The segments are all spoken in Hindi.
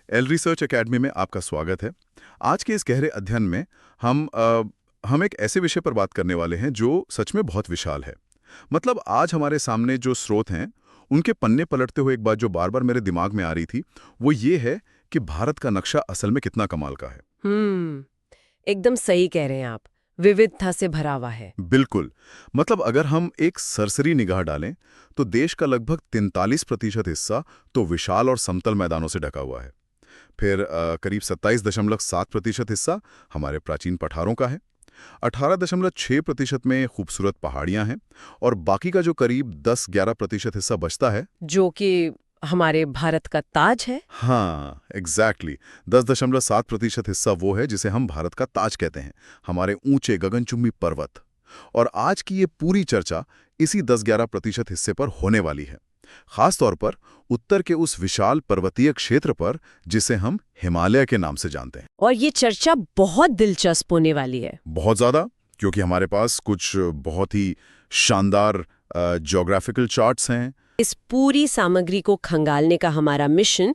एल रिसर्च एकेडमी में आपका स्वागत है। आज के इस गहरे अध्ययन में हम एक ऐसे विषय पर बात करने वाले हैं जो सच में बहुत विशाल है। मतलब आज हमारे सामने जो स्रोत हैं, उनके पन्ने पलटते हुए एक बात जो बार बार मेरे दिमाग में आ रही थी, वो ये है कि भारत का नक्शा असल में कितना कमाल का है। एकदम सही कह रहे हैं आप। विविधता से भरा हुआ है। बिल्कुल। मतलब अगर हम एक सरसरी निगाह डालें तो देश का लगभग 43% हिस्सा तो विशाल और समतल मैदानों से ढका हुआ है। फिर करीब 27.7% हिस्सा हमारे प्राचीन पठारों का है। 18.6% में खूबसूरत पहाड़ियां हैं और बाकी का जो करीब 10-11% हिस्सा बचता है, जो कि हमारे भारत का ताज है। हाँ एग्जैक्टली 10.7% हिस्सा वो है जिसे हम भारत का ताज कहते हैं, हमारे ऊंचे गगनचुंबी पर्वत। और आज की ये पूरी चर्चा इसी 10-11% हिस्से पर होने वाली है, खास तौर पर उत्तर के उस विशाल पर्वतीय क्षेत्र पर जिसे हम हिमालय के नाम से जानते हैं। और ये चर्चा बहुत दिलचस्प होने वाली है। बहुत ज्यादा, क्योंकि हमारे पास कुछ बहुत ही शानदार ज्योग्राफिकल चार्ट्स हैं। इस पूरी सामग्री को खंगालने का हमारा मिशन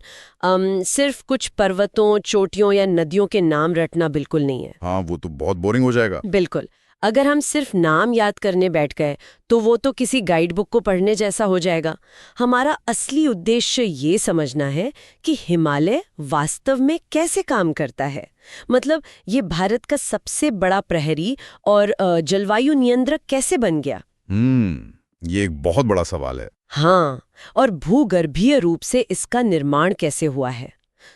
सिर्फ कुछ पर्वतों, चोटियों या नदियों के नाम रटना बिल्कुल नहीं है। हाँ, वो तो बहुत बोरिंग हो जाएगा। बिल्कुल। अगर हम सिर्फ नाम याद करने बैठ गए तो वो तो किसी गाइड बुक को पढ़ने जैसा हो जाएगा। हमारा असली उद्देश्य ये समझना है कि हिमालय वास्तव में कैसे काम करता है। मतलब ये भारत का सबसे बड़ा प्रहरी और जलवायु नियंत्रक कैसे बन गया। ये एक बहुत बड़ा सवाल है। हाँ, और भूगर्भीय रूप से इसका निर्माण कैसे हुआ है।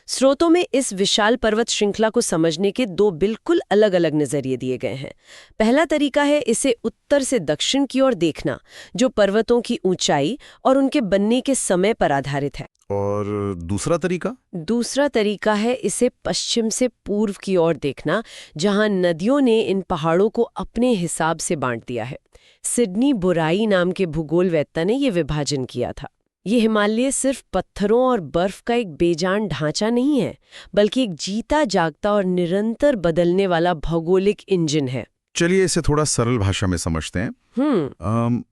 स्रोतों में इस विशाल पर्वत श्रृंखला को समझने के दो बिल्कुल अलग-अलग नजरिए दिए गए हैं। पहला तरीका है इसे उत्तर से दक्षिण की ओर देखना, जो पर्वतों की ऊंचाई और उनके बनने के समय पर आधारित है। और दूसरा तरीका? दूसरा तरीका है इसे पश्चिम से पूर्व की ओर देखना, जहां नदियों ने इन पहाड़ों को अपने हिसाब से बांट दिया है। सिडनी बुराई नाम के भूगोलवेत्ता ने ये विभाजन किया था। ये हिमालय सिर्फ पत्थरों और बर्फ का एक बेजान ढांचा नहीं है, बल्कि एक जीता जागता और निरंतर बदलने वाला भौगोलिक इंजन है। चलिए इसे थोड़ा सरल भाषा में समझते हैं।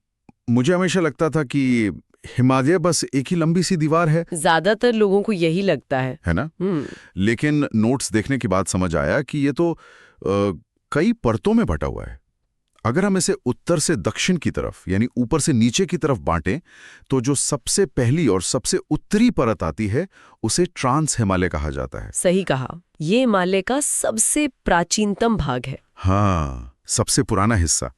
मुझे हमेशा लगता था कि हिमालय बस एक ही लंबी सी दीवार है। ज्यादातर लोगों को यही लगता है ना? लेकिन नोट्स देखने के बाद समझ आया कि ये तो कई परतों में बटा हुआ है। अगर हम इसे उत्तर से दक्षिण की तरफ यानी ऊपर से नीचे की तरफ बांटें तो जो सबसे पहली और सबसे उत्तरी परत आती है उसे ट्रांस हिमालय कहा जाता है। सही कहा। ये हिमालय का सबसे प्राचीनतम भाग है। हाँ, सबसे पुराना हिस्सा।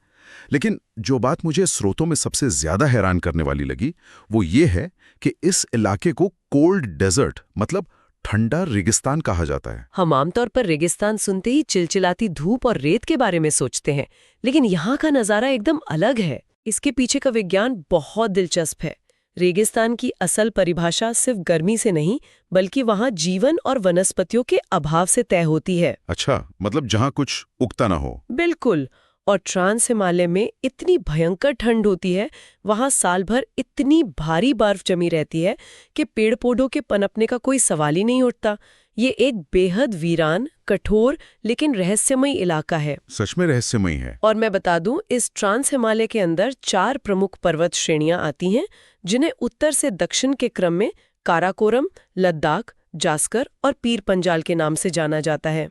लेकिन जो बात मुझे स्रोतों में सबसे ज्यादा हैरान करने वाली लगी वो ये है कि इस इलाके को कोल्ड डेजर्ट मतलब ठंडा रेगिस्तान कहा जाता है। हम आमतौर पर रेगिस्तान सुनते ही चिलचिलाती धूप और रेत के बारे में सोचते हैं, लेकिन यहाँ का नज़ारा एकदम अलग है। इसके पीछे का विज्ञान बहुत दिलचस्प है। रेगिस्तान की असल परिभाषा सिर्फ गर्मी से नहीं, बल्कि वहाँ जीवन और वनस्पतियों के अभाव से तय होती है। अच्छा, मतलब जहाँ कुछ उगता ना हो। बिल्कुल। और ट्रांस हिमालय में इतनी भयंकर ठंड होती है, वहाँ साल भर इतनी भारी बर्फ जमी रहती है कि पेड़ पौधों के पनपने का कोई सवाल ही नहीं उठता। ये एक बेहद वीरान, कठोर लेकिन रहस्यमयी इलाका है। सच में रहस्यमयी है। और मैं बता दूं, इस ट्रांस हिमालय के अंदर 4 प्रमुख पर्वत श्रेणियां आती हैं, जिन्हें उत्तर से दक्षिण के क्रम में काराकोरम, लद्दाख, जास्कर और पीर पंजाल के नाम से जाना जाता है।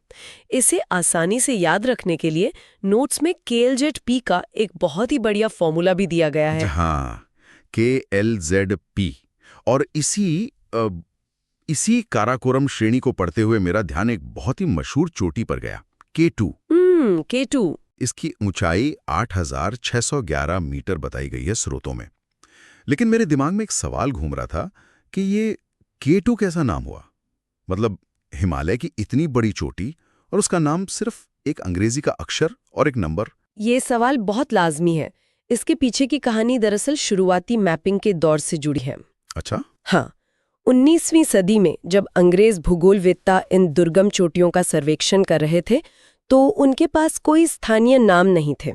इसे आसानी से याद रखने के लिए नोट्स में KLZP का एक बहुत ही बढ़िया फॉर्मूला भी दिया गया है। हाँ, KLZP। और इसी काराकोरम श्रेणी को पढ़ते हुए मेरा ध्यान एक बहुत ही मशहूर चोटी पर गया, K2। K2। इसकी ऊंचाई 8,611 मीटर बताई गई है स्रोतों में। लेकिन मेरे दिमाग में एक सवाल घूम रहा था कि ये K2 कैसा नाम हुआ। मतलब हिमालय की इतनी बड़ी चोटी और उसका नाम सिर्फ एक अंग्रेजी का अक्षर और एक नंबर। ये सवाल बहुत लाजमी है। इसके पीछे की कहानी दरअसल शुरुआती मैपिंग के दौर से जुड़ी है। अच्छा? हाँ, 19वीं सदी में जब अंग्रेज भूगोलवेत्ता इन दुर्गम चोटियों का सर्वेक्षण कर रहे थे तो उनके पास कोई स्थानीय नाम नहीं थे।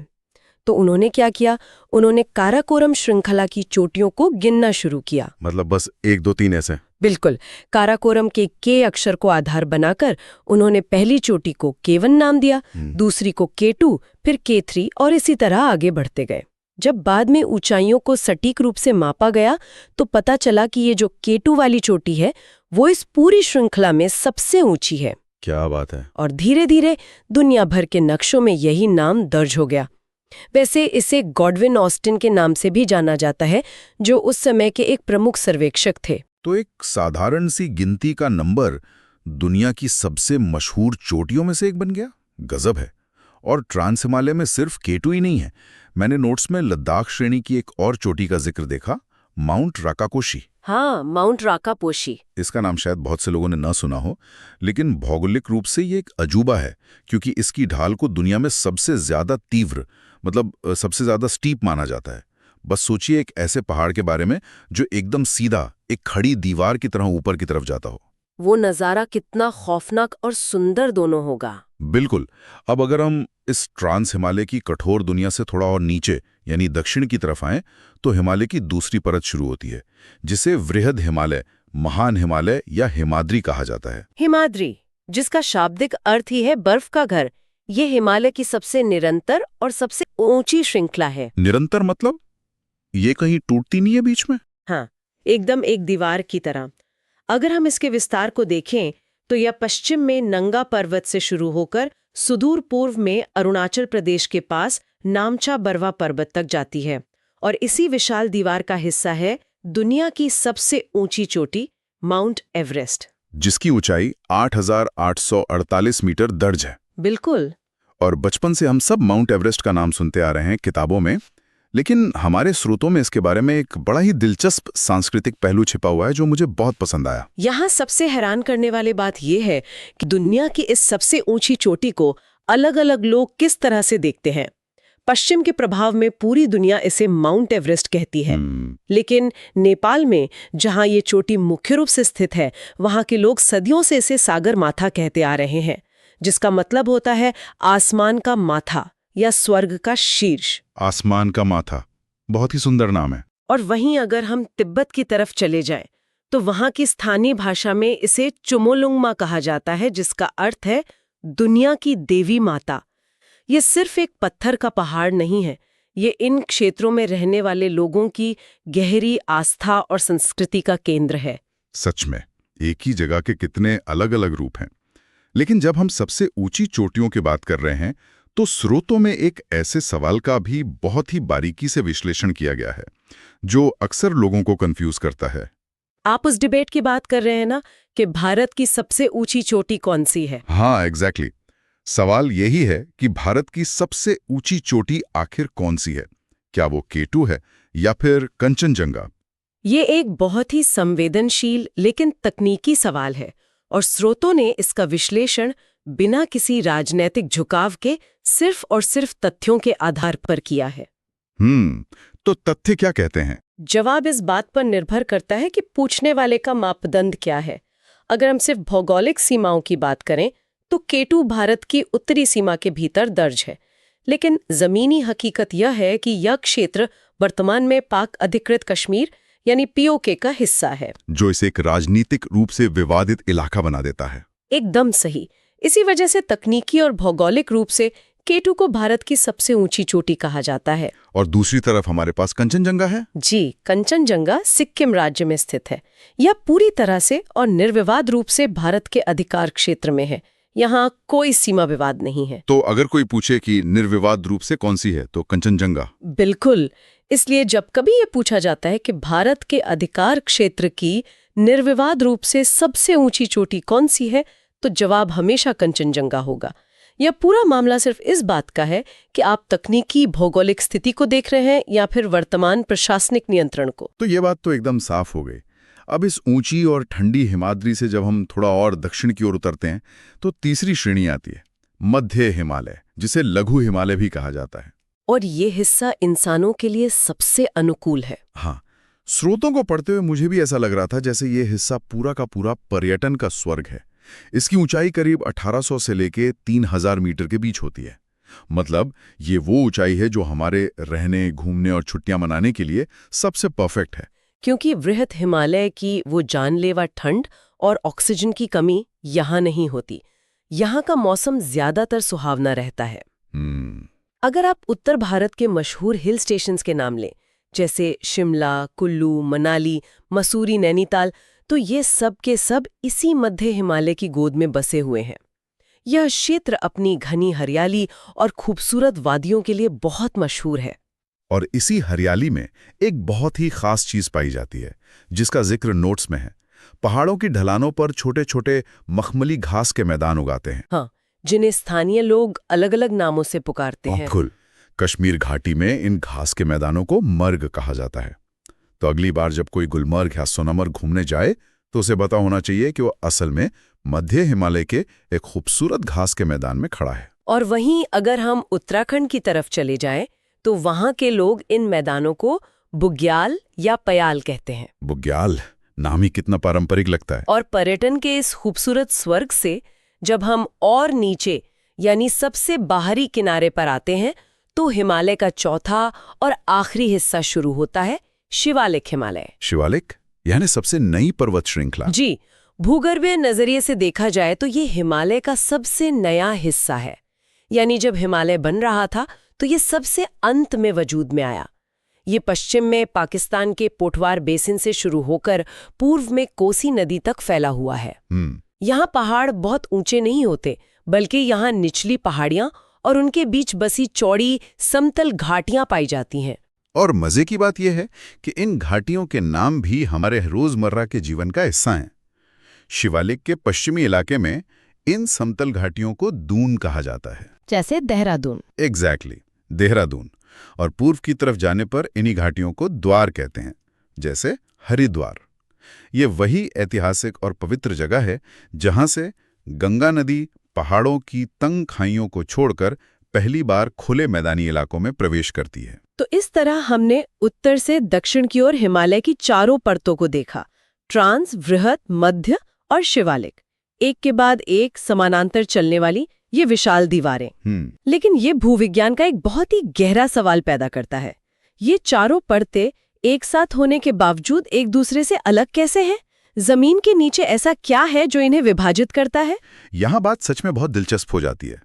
तो उन्होंने क्या किया, उन्होंने काराकोरम श्रृंखला की चोटियों को गिनना शुरू किया। मतलब बस 1 2 3 ऐसे? बिल्कुल। काराकोरम के K अक्षर को आधार बनाकर उन्होंने पहली चोटी को K1 नाम दिया, दूसरी को K2, फिर K3 और इसी तरह आगे बढ़ते गए। जब बाद में ऊंचाइयों को सटीक रूप से मापा गया तो पता चला कि ये जो K2 वाली चोटी है वो इस पूरी श्रृंखला में सबसे ऊंची है। क्या बात है। और धीरे धीरे दुनिया भर के नक्शों में यही नाम दर्ज हो गया। वैसे इसे गॉडविन ऑस्टिन के नाम से भी जाना जाता है, जो उस समय के एक प्रमुख सर्वेक्षक थे। तो एक साधारण सी गिनती का नंबर दुनिया की सबसे मशहूर चोटियों में से एक बन गया। गजब है। और ट्रांस हिमालय में सिर्फ K2 ही नहीं है। मैंने नोट्स में लद्दाख श्रेणी की एक और चोटी का जिक्र देखा, माउंट राकाकोशी। हाँ, माउंट राकापोशी। इसका नाम शायद बहुत से लोगों ने न सुना हो, लेकिन भौगोलिक रूप से ये एक अजूबा है, क्योंकि इसकी ढाल को दुनिया में सबसे ज्यादा तीव्र, मतलब सबसे ज्यादा स्टीप माना जाता है। बस सोचिए एक ऐसे पहाड़ के बारे में जो एकदम सीधा एक खड़ी दीवार की तरह ऊपर की तरफ जाता हो। वो नज़ारा कितना खौफनाक और सुंदर दोनों होगा। बिल्कुल। अब अगर हम इस ट्रांस हिमालय की कठोर दुनिया से थोड़ा और नीचे यानी दक्षिण की तरफ आएं, तो हिमालय की दूसरी परत शुरू होती है, जिसे वृहद हिमालय, महान हिमालय या हिमाद्री कहा जाता है। हिमाद्री, जिसका शाब्दिक अर्थ ही है बर्फ का घर, ये हिमालय की सबसे निरंतर और सबसे ऊंची श्रृंखला है। निरंतर मतलब ये कहीं टूटती नहीं है बीच में? हाँ, एकदम एक दीवार की तरह। अगर हम इसके विस्तार को देखें तो यह पश्चिम में नंगा पर्वत से शुरू होकर सुदूर पूर्व में अरुणाचल प्रदेश के पास नामचा बरवा पर्वत तक जाती है, और इसी विशाल दीवार का हिस्सा है दुनिया की सबसे ऊंची चोटी माउंट एवरेस्ट, जिसकी ऊंचाई 8,848 मीटर दर्ज है। बिल्कुल। और बचपन से हम सब माउंट एवरेस्ट का नाम सुनते आ रहे हैं किताबों में, लेकिन हमारे स्रोतों में इसके बारे में एक बड़ा ही दिलचस्प सांस्कृतिक पहलू छिपा हुआ है जो मुझे बहुत पसंद आया। यहाँ सबसे हैरान करने वाली बात यह है कि दुनिया की इस सबसे ऊंची चोटी को अलग-अलग लोग किस तरह से देखते हैं। पश्चिम के प्रभाव में पूरी दुनिया इसे माउंट एवरेस्ट कहती है, लेकिन नेपाल में जहां ये चोटी मुख्य रूप से स्थित है, वहां के लोग सदियों से इसे सागर माथा कहते आ रहे हैं, जिसका मतलब होता है आसमान का माथा या स्वर्ग का शीर्ष। आसमान का माथा, बहुत ही सुंदर नाम है। और वहीं अगर हम तिब्बत की तरफ चले जाएं, तो वहां की स्थानीय भाषा में इसे चुमोलुंगमा कहा जाता है, जिसका अर्थ है दुनिया की देवी माता। ये सिर्फ एक पत्थर का पहाड़ नहीं है, ये इन क्षेत्रों में रहने वाले लोगों की गहरी आस्था और संस्कृति का केंद्र है। सच में एक ही जगह के कितने अलग अलग रूप हैं। लेकिन जब हम सबसे ऊंची चोटियों की बात कर रहे हैं, तो स्रोतों में एक ऐसे सवाल का भी बहुत ही बारीकी से विश्लेषण किया गया है जो अक्सर लोगों को कंफ्यूज करता है। आप उस डिबेट की बात कर रहे हैं ना कि भारत की सबसे ऊंची चोटी कौन सी है? हाँ, एग्जैक्टली। सवाल यही है कि भारत की सबसे ऊंची चोटी आखिर कौन सी है? क्या वो K2 है या फिर कंचनजंगा? ये एक बहुत ही संवेदनशील लेकिन तकनीकी सवाल है, और स्रोतों ने इसका विश्लेषण बिना किसी राजनैतिक झुकाव के सिर्फ और सिर्फ तथ्यों के आधार पर किया है। तो तथ्य क्या कहते हैं? जवाब इस बात पर निर्भर करता है कि पूछने वाले का मापदंड क्या है। अगर हम सिर्फ भौगोलिक सीमाओं की बात करें तो K2 भारत की उत्तरी सीमा के भीतर दर्ज है, लेकिन जमीनी हकीकत यह है कि यह क्षेत्र वर्तमान में पाक अधिकृत कश्मीर यानी POK का हिस्सा है, जो इसे एक राजनीतिक रूप से विवादित इलाका बना देता है। एकदम सही। इसी वजह से तकनीकी और भौगोलिक रूप से K2 को भारत की सबसे ऊंची चोटी कहा जाता है। और दूसरी तरफ हमारे पास कंचनजंगा है। जी, कंचनजंगा सिक्किम राज्य में स्थित है। यह पूरी तरह से और निर्विवाद रूप से भारत के अधिकार क्षेत्र में है। यहाँ कोई सीमा विवाद नहीं है। तो अगर कोई पूछे कि निर्विवाद रूप से कौन सी है, तो कंचनजंगा। बिल्कुल। इसलिए जब कभी ये पूछा जाता है कि भारत के अधिकार क्षेत्र की निर्विवाद रूप से सबसे ऊंची चोटी कौन सी है, तो जवाब हमेशा कंचनजंगा होगा। यह पूरा मामला सिर्फ इस बात का है कि आप तकनीकी भौगोलिक स्थिति को देख रहे हैं या फिर वर्तमान प्रशासनिक नियंत्रण को। तो ये बात तो एकदम साफ हो गई। अब इस ऊंची और ठंडी हिमाद्री से जब हम थोड़ा और दक्षिण की ओर उतरते हैं, तो तीसरी श्रेणी आती है, मध्य हिमालय, जिसे लघु हिमालय भी कहा जाता है। और ये हिस्सा इंसानों के लिए सबसे अनुकूल है। हाँ, स्रोतों को पढ़ते हुए मुझे भी ऐसा लग रहा था जैसे ये हिस्सा पूरा का पूरा पर्यटन का स्वर्ग है। इसकी ऊंचाई करीब 1800 से लेके 3000 मीटर के बीच होती है। मतलब ये वो ऊंचाई है जो हमारे रहने, घूमने और छुट्टियां मनाने के लिए सबसे परफेक्ट है। क्योंकि वृहद हिमालय की वो जानलेवा ठंड और ऑक्सीजन की कमी यहाँ नहीं होती। यहाँ का मौसम ज्यादातर सुहावना रहता है। अगर आप उत्तर भारत के मशहूर हिल स्टेशंस के नाम लें, जैसे शिमला, कुल्लू, मनाली, मसूरी, नैनीताल, तो ये सब के सब इसी मध्य हिमालय की गोद में बसे हुए हैं। यह क्षेत्र अपनी घनी हरियाली और खूबसूरत वादियों के लिए बहुत मशहूर है। और इसी हरियाली में एक बहुत ही खास चीज पाई जाती है, जिसका जिक्र नोट्स में है। पहाड़ों की ढलानों पर छोटे छोटे मखमली घास के मैदान उगाते हैं। हाँ, जिन्हें स्थानीय लोग अलग अलग नामों से पुकारते हैं। बिल्कुल। कश्मीर घाटी में इन घास के मैदानों को मर्ग कहा जाता है। तो अगली बार जब कोई गुलमर्ग या सोनमर्ग घूमने जाए तो उसे पता होना चाहिए कि वो असल में मध्य हिमालय के एक खूबसूरत घास के मैदान में खड़ा है। और वहीं अगर हम उत्तराखंड की तरफ चले जाएं, तो वहां के लोग इन मैदानों को बुग्याल या पयाल कहते हैं। बुग्याल नाम ही कितना पारंपरिक लगता है। और पर्यटन के इस खूबसूरत स्वर्ग से जब हम और नीचे यानी सबसे बाहरी किनारे पर आते हैं, तो हिमालय का चौथा और आखिरी हिस्सा शुरू होता है, शिवालिक हिमालय। शिवालिक यानी सबसे नई पर्वत श्रृंखला। जी, भूगर्भीय नजरिए से देखा जाए तो ये हिमालय का सबसे नया हिस्सा है। यानी जब हिमालय बन रहा था तो ये सबसे अंत में वजूद में आया। ये पश्चिम में पाकिस्तान के पोठवार बेसिन से शुरू होकर पूर्व में कोसी नदी तक फैला हुआ है। यहाँ पहाड़ बहुत ऊंचे नहीं होते, बल्कि यहाँ निचली पहाड़ियाँ और उनके बीच बसी चौड़ी समतल घाटियाँ पाई जाती हैं। और मजे की बात यह है कि इन घाटियों के नाम भी हमारे रोजमर्रा के जीवन का हिस्सा हैं। शिवालिक के पश्चिमी इलाके में इन समतल घाटियों को दून कहा जाता है, जैसे देहरादून। एग्जैक्टली, देहरादून। और पूर्व की तरफ जाने पर इन्हीं घाटियों को द्वार कहते हैं, जैसे हरिद्वार। ये वही ऐतिहासिक और पवित्र जगह है जहां से गंगा नदी पहाड़ों की तंग खाइयों को छोड़कर पहली बार खुले मैदानी इलाकों में प्रवेश करती है। तो इस तरह हमने उत्तर से दक्षिण की ओर हिमालय की चारों परतों को देखा, ट्रांस, वृहत, मध्य और शिवालिक, एक के बाद एक समानांतर चलने वाली ये विशाल दीवारें। लेकिन ये भूविज्ञान का एक बहुत ही गहरा सवाल पैदा करता है। ये चारों परतें एक साथ होने के बावजूद एक दूसरे से अलग कैसे हैं? जमीन के नीचे ऐसा क्या है जो इन्हें विभाजित करता है? यहाँ बात सच में बहुत दिलचस्प हो जाती है,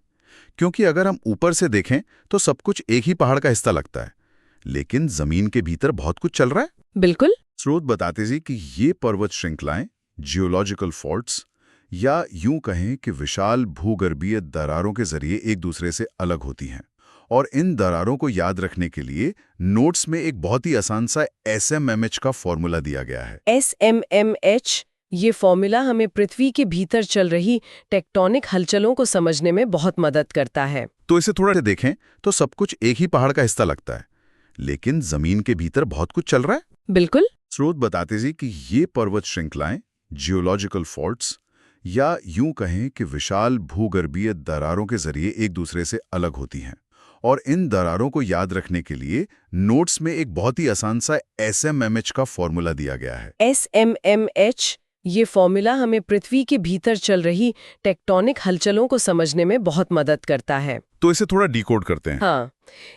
क्योंकि अगर हम ऊपर से देखें तो सब कुछ एक ही पहाड़ का हिस्सा लगता है, लेकिन जमीन के भीतर बहुत कुछ चल रहा है। बिल्कुल। स्रोत बताते हैं कि ये पर्वत श्रृंखलाएं जियोलॉजिकल फॉल्ट्स या यूं कहें कि विशाल भूगर्भीय दरारों के जरिए एक दूसरे से अलग होती हैं। और इन दरारों को याद रखने के लिए नोट्स में एक बहुत ही आसान सा SMMH का फॉर्मूला दिया गया है। SMMH, ये फॉर्मूला हमें पृथ्वी के भीतर चल रही टेक्टोनिक हलचलों को समझने में बहुत मदद करता है। तो इसे थोड़ा देखें तो सब कुछ एक ही पहाड़ का हिस्सा लगता है, लेकिन जमीन के भीतर बहुत कुछ चल रहा है। बिल्कुल। स्रोत बताते हैं कि ये पर्वत श्रृंखलाएं जियोलॉजिकल फॉल्ट्स या यूं कहें कि विशाल भूगर्भीय दरारों के जरिए एक दूसरे से अलग होती हैं। और इन दरारों को याद रखने के लिए नोट्स में एक बहुत ही आसान सा SMMH का फॉर्मूला दिया गया है। SMMH, ये फॉर्मूला हमें पृथ्वी के भीतर चल रही टेक्टोनिक हलचलों को समझने में बहुत मदद करता है। तो इसे थोड़ा डिकोड करते हैं। हाँ,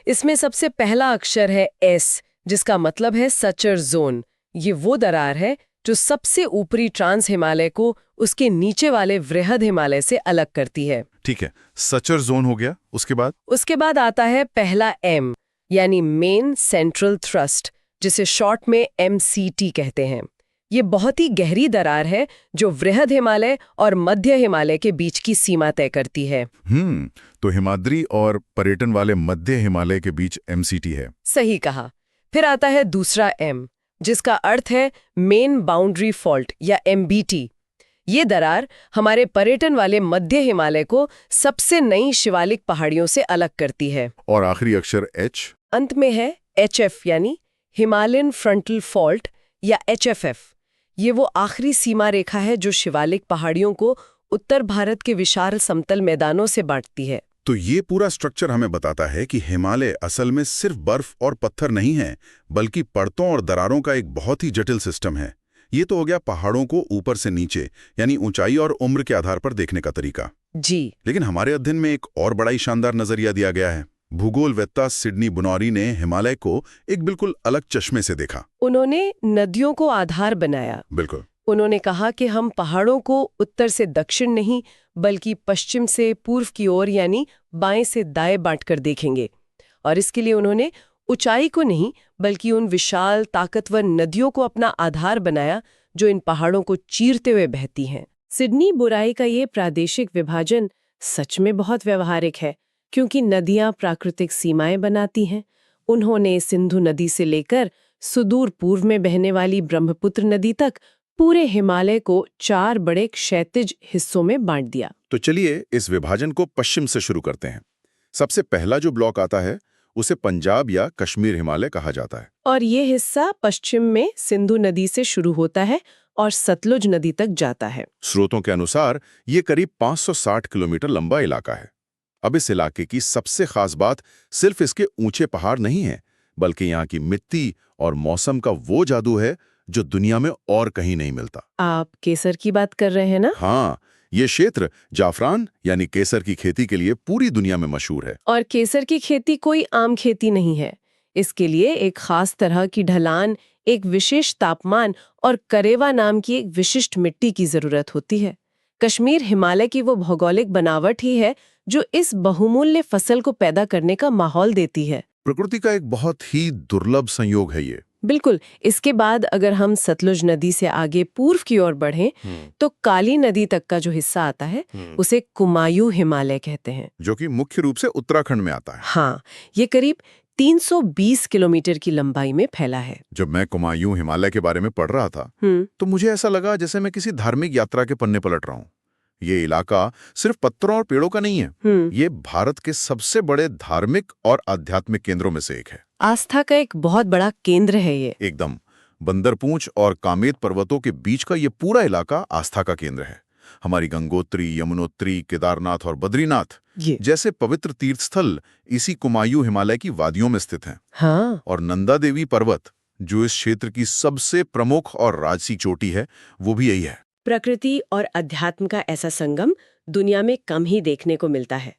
इसमें सबसे पहला अक्षर है S, जिसका मतलब है सचर जोन। ये वो दरार है जो सबसे ऊपरी ट्रांस हिमालय को उसके नीचे वाले वृहद हिमालय से अलग करती है। ठीक है, सचर जोन हो गया। उसके बाद आता है पहला M, यानी मेन सेंट्रल थ्रस्ट, जिसे शॉर्ट में MCT कहते हैं। ये बहुत ही गहरी दरार है जो वृहद हिमालय और मध्य हिमालय के बीच की सीमा तय करती है। तो हिमाद्री और पर्यटन वाले मध्य हिमालय के बीच MCT है। सही कहा। फिर आता है दूसरा M, जिसका अर्थ है मेन बाउंड्री फॉल्ट या MBT। ये दरार हमारे पर्यटन वाले मध्य हिमालय को सबसे नई शिवालिक पहाड़ियों से अलग करती है। और आखिरी अक्षर H। अंत में है HF, यानी हिमालयन फ्रंटल फॉल्ट या HFF। ये वो आखिरी सीमा रेखा है जो शिवालिक पहाड़ियों को उत्तर भारत के विशाल समतल मैदानों से बांटती है। तो ये पूरा स्ट्रक्चर हमें बताता है कि हिमालय असल में सिर्फ बर्फ और पत्थर नहीं है, बल्कि परतों और दरारों का एक बहुत ही जटिल सिस्टम है। ये तो हो गया पहाड़ों को ऊपर से नीचे यानी ऊंचाई और उम्र के आधार पर देखने का तरीका। जी। लेकिन हमारे अध्ययन में एक और बड़ा ही शानदार नजरिया दिया गया है। भूगोलवेत्ता सिडनी बुनौरी ने हिमालय को एक बिल्कुल अलग चश्मे से देखा। उन्होंने नदियों को आधार बनाया। बिल्कुल। उन्होंने कहा कि हम पहाड़ों को उत्तर से दक्षिण नहीं, बल्कि पश्चिम से पूर्व की ओर यानी बाएं से दाएं बांटकर देखेंगे। और इसके लिए उन्होंने ऊंचाई को नहीं, बल्कि उन विशाल ताकतवर नदियों को अपना आधार बनाया जो इन पहाड़ों को चीरते हुए बहती हैं। सिडनी बुराई का ये प्रादेशिक विभाजन सच में बहुत व्यवहारिक है, क्योंकि नदियां प्राकृतिक सीमाएं बनाती हैं। उन्होंने सिंधु नदी से लेकर सुदूर पूर्व में बहने वाली ब्रह्मपुत्र नदी तक पूरे हिमालय को 4 बड़े क्षैतिज हिस्सों में बांट दिया। तो चलिए इस विभाजन को पश्चिम से शुरू करते हैं। सबसे पहला जो ब्लॉक आता है उसे पंजाब या कश्मीर हिमालय कहा जाता है। और ये हिस्सा पश्चिम में सिंधु नदी से शुरू होता है और सतलुज नदी तक जाता है। स्रोतों के अनुसार ये करीब 560 किलोमीटर लंबा इलाका है। अब इस इलाके की सबसे खास बात सिर्फ इसके ऊंचे पहाड़ नहीं है, बल्कि यहाँ की मिट्टी और मौसम का वो जादू है जो दुनिया में और कहीं नहीं मिलता। आप केसर की बात कर रहे हैं ना? हाँ, ये क्षेत्र जाफरान यानी केसर की खेती के लिए पूरी दुनिया में मशहूर है। और केसर की खेती कोई आम खेती नहीं है। इसके लिए एक खास तरह की ढलान, एक विशेष तापमान और करेवा नाम की एक विशिष्ट मिट्टी की जरूरत होती है। कश्मीर हिमालय की वो भौगोलिक बनावट ही है जो इस बहुमूल्य फसल को पैदा करने का माहौल देती है। प्रकृति का एक बहुत ही दुर्लभ संयोग है ये। बिल्कुल। इसके बाद अगर हम सतलुज नदी से आगे पूर्व की ओर बढ़ें तो काली नदी तक का जो हिस्सा आता है उसे कुमायूं हिमालय कहते हैं, जो कि मुख्य रूप से उत्तराखंड में आता है। हाँ, ये करीब 320 किलोमीटर की लंबाई में फैला है। जब मैं कुमायूं हिमालय के बारे में पढ़ रहा था तो मुझे ऐसा लगा जैसे मैं किसी धार्मिक यात्रा के पन्ने पलट रहा हूँ। ये इलाका सिर्फ पत्थरों और पेड़ों का नहीं है, ये भारत के सबसे बड़े धार्मिक और आध्यात्मिक केंद्रों में से एक है। आस्था का एक बहुत बड़ा केंद्र है ये। एकदम। बंदरपूंछ और कामेत पर्वतों के बीच का ये पूरा इलाका आस्था का केंद्र है। हमारी गंगोत्री, यमुनोत्री, केदारनाथ और बद्रीनाथ जैसे पवित्र तीर्थ स्थल इसी कुमायूं हिमालय की वादियों में स्थित हैं। हाँ। और नंदा देवी पर्वत जो इस क्षेत्र की सबसे प्रमुख और राजसी चोटी है, वो भी यही है। प्रकृति और अध्यात्म का ऐसा संगम दुनिया में कम ही देखने को मिलता है।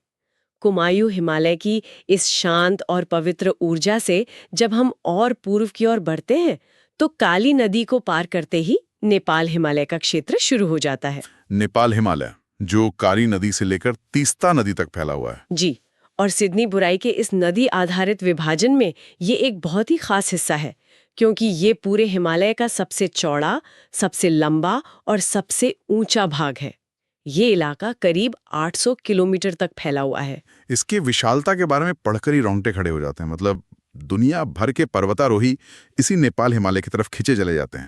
कुमायूं हिमालय की इस शांत और पवित्र ऊर्जा से जब हम और पूर्व की ओर बढ़ते हैं तो काली नदी को पार करते ही नेपाल हिमालय का क्षेत्र शुरू हो जाता है। नेपाल हिमालय जो काली नदी से लेकर तीस्ता नदी तक फैला हुआ है। जी। और सिडनी बुराई के इस नदी आधारित विभाजन में ये एक बहुत ही खास हिस्सा है, क्योंकि ये पूरे हिमालय का सबसे चौड़ा, सबसे लंबा और सबसे ऊंचा भाग है। ये इलाका करीब 800 किलोमीटर तक फैला हुआ है। इसके विशालता के बारे में पढ़कर ही रोंगटे खड़े हो जाते हैं। मतलब दुनिया भर के पर्वतारोही इसी नेपाल हिमालय की तरफ खींचे चले जाते हैं,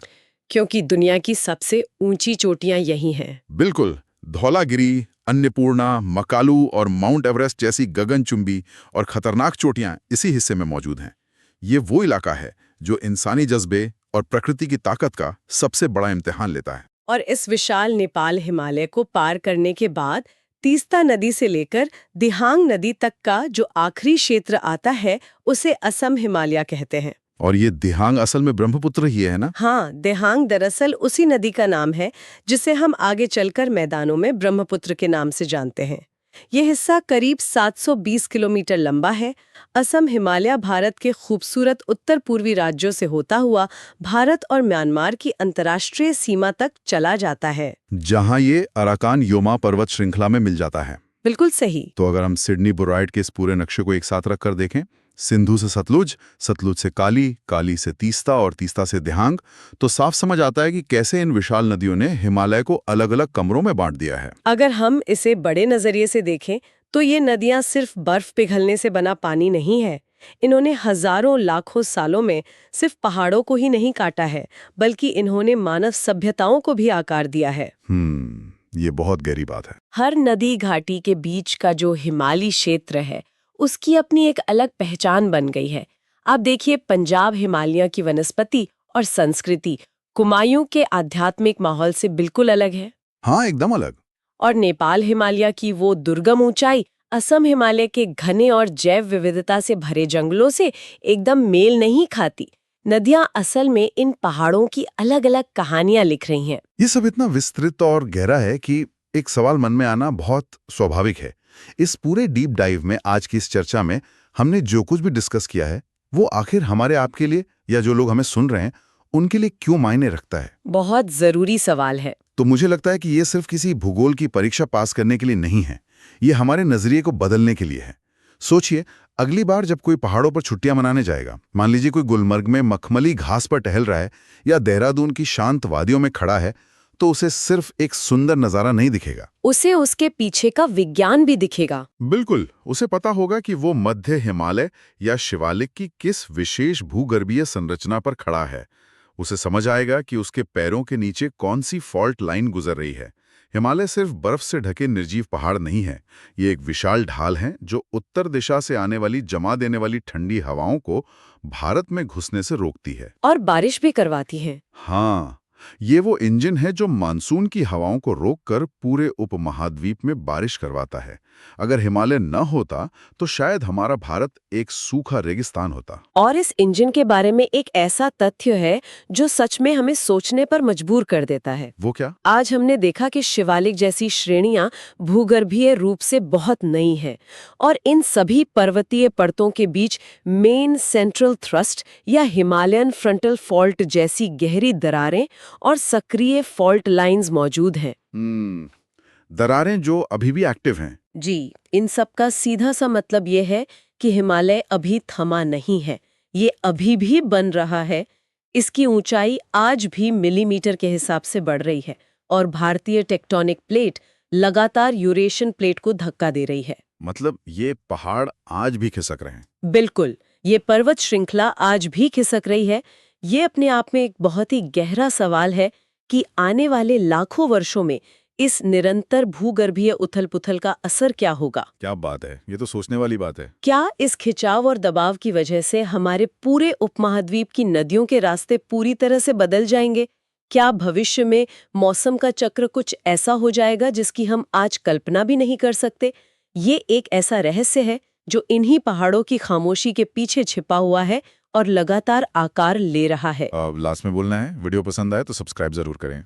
क्योंकि दुनिया की सबसे ऊंची चोटियां यही हैं। बिल्कुल। धौलागिरी, अन्नपूर्णा, मकालू और माउंट एवरेस्ट जैसी गगनचुंबी और खतरनाक चोटियां इसी हिस्से में मौजूद हैं। ये वो इलाका है जो इंसानी जज्बे और प्रकृति की ताकत का सबसे बड़ा इम्तिहान लेता है। और इस विशाल नेपाल हिमालय को पार करने के बाद तीस्ता नदी से लेकर दिहांग नदी तक का जो आखिरी क्षेत्र आता है उसे असम हिमालय कहते हैं। और ये दिहांग असल में ब्रह्मपुत्र ही है ना? हाँ, दिहांग दरअसल उसी नदी का नाम है जिसे हम आगे चलकर मैदानों में ब्रह्मपुत्र के नाम से जानते हैं। ये हिस्सा करीब 720 किलोमीटर लंबा है। असम हिमालय भारत के खूबसूरत उत्तर पूर्वी राज्यों से होता हुआ भारत और म्यांमार की अंतर्राष्ट्रीय सीमा तक चला जाता है, जहां ये अराकान योमा पर्वत श्रृंखला में मिल जाता है। बिल्कुल सही। तो अगर हम सिडनी बुराइट के इस पूरे नक्शे को एक साथ रखकर देखें, सिंधु से सतलुज, सतलुज से काली, काली से तीस्ता और तीस्ता से दिहांग, तो साफ समझ आता है कि कैसे इन विशाल नदियों ने हिमालय को अलग अलग कमरों में बांट दिया है। अगर हम इसे बड़े नजरिए से देखें तो ये नदियां सिर्फ बर्फ पिघलने से बना पानी नहीं है। इन्होंने हजारों लाखों सालों में सिर्फ पहाड़ों को ही नहीं काटा है, बल्कि इन्होंने मानव सभ्यताओं को भी आकार दिया है। ये बहुत गहरी बात है। हर नदी घाटी के बीच का जो हिमालयी क्षेत्र है उसकी अपनी एक अलग पहचान बन गई है। आप देखिए, पंजाब हिमालय की वनस्पति और संस्कृति कुमायूं के आध्यात्मिक माहौल से बिल्कुल अलग है। हाँ, एकदम अलग। और नेपाल हिमालय की वो दुर्गम ऊंचाई असम हिमालय के घने और जैव विविधता से भरे जंगलों से एकदम मेल नहीं खाती। नदियां असल में इन पहाड़ों की अलग अलग कहानियां लिख रही हैं। ये सब इतना विस्तृत और गहरा है कि एक सवाल मन में आना बहुत स्वाभाविक है। इस पूरे डीप डाइव में आज की इस चर्चा में हमने जो कुछ भी डिस्कस किया है वो आखिर हमारे आपके लिए या जो लोग हमें सुन रहे हैं उनके लिए क्यों मायने रखता है? बहुत जरूरी सवाल है। तो मुझे लगता है कि ये सिर्फ किसी भूगोल की परीक्षा पास करने के लिए नहीं है, ये हमारे नजरिए को बदलने के लिए है। सोचिए, अगली बार जब कोई पहाड़ों पर छुट्टियां मनाने जाएगा, मान लीजिए कोई गुलमर्ग में मखमली घास पर टहल रहा है या देहरादून की शांत वादियों में खड़ा है, तो उसे सिर्फ एक सुंदर नजारा नहीं दिखेगा। उसे उसके पीछे का विज्ञान भी दिखेगा। बिल्कुल, उसे पता होगा कि वो मध्य हिमालय या शिवालिक की किस विशेष भूगर्भीय संरचना पर खड़ा है। उसे समझ आएगा कि उसके पैरों के नीचे कौन सी फॉल्ट लाइन गुजर रही है। हिमालय सिर्फ बर्फ से ढके निर्जीव पहाड़ नहीं है, ये एक विशाल ढाल है जो उत्तर दिशा से आने वाली जमा देने वाली ठंडी हवाओं को भारत में घुसने से रोकती है। और बारिश भी करवाती है। हाँ, ये वो इंजन है जो मानसून की हवाओं को रोककर पूरे उपमहाद्वीप में बारिश करवाता है। अगर हिमालय न होता तो शायद हमारा भारत एक सूखा रेगिस्तान होता। और इस इंजन के बारे में एक ऐसा तथ्य है जो सच में हमें सोचने पर मजबूर कर देता है। वो क्या? आज हमने देखा कि शिवालिक जैसी श्रेणियां भूगर्भीय रूप से बहुत नई हैं और इन सभी पर्वतीय परतों के बीच मेन सेंट्रल थ्रस्ट या हिमालयन फ्रंटल फॉल्ट जैसी गहरी दरारें और सक्रिय फॉल्ट लाइंस मौजूद हैं। दरारें जो अभी भी एक्टिव हैं। जी, इन सब का सीधा सा मतलब ये है कि हिमालय अभी थमा नहीं है, ये अभी भी बन रहा है। इसकी ऊंचाई आज भी मिलीमीटर के हिसाब से बढ़ रही है और भारतीय टेक्टोनिक प्लेट लगातार यूरेशियन प्लेट को धक्का दे रही है। मतलब ये पहाड़ आज भी खिसक रहे हैं। बिल्कुल, ये पर्वत श्रृंखला आज भी खिसक रही है। ये अपने आप में एक बहुत ही गहरा सवाल है कि आने वाले लाखों वर्षों में इस निरंतर भूगर्भीय उथल-पुथल का असर क्या होगा। क्या बात है, ये तो सोचने वाली बात है। क्या इस खिंचाव और दबाव की वजह से हमारे पूरे उपमहाद्वीप की नदियों के रास्ते पूरी तरह से बदल जाएंगे? क्या भविष्य में मौसम का चक्र कुछ ऐसा हो जाएगा जिसकी हम आज कल्पना भी नहीं कर सकते? ये एक ऐसा रहस्य है जो इन्हीं पहाड़ों की खामोशी के पीछे छिपा हुआ है और लगातार आकार ले रहा है। लास्ट में बोलना है, वीडियो पसंद आए तो सब्सक्राइब जरूर करें।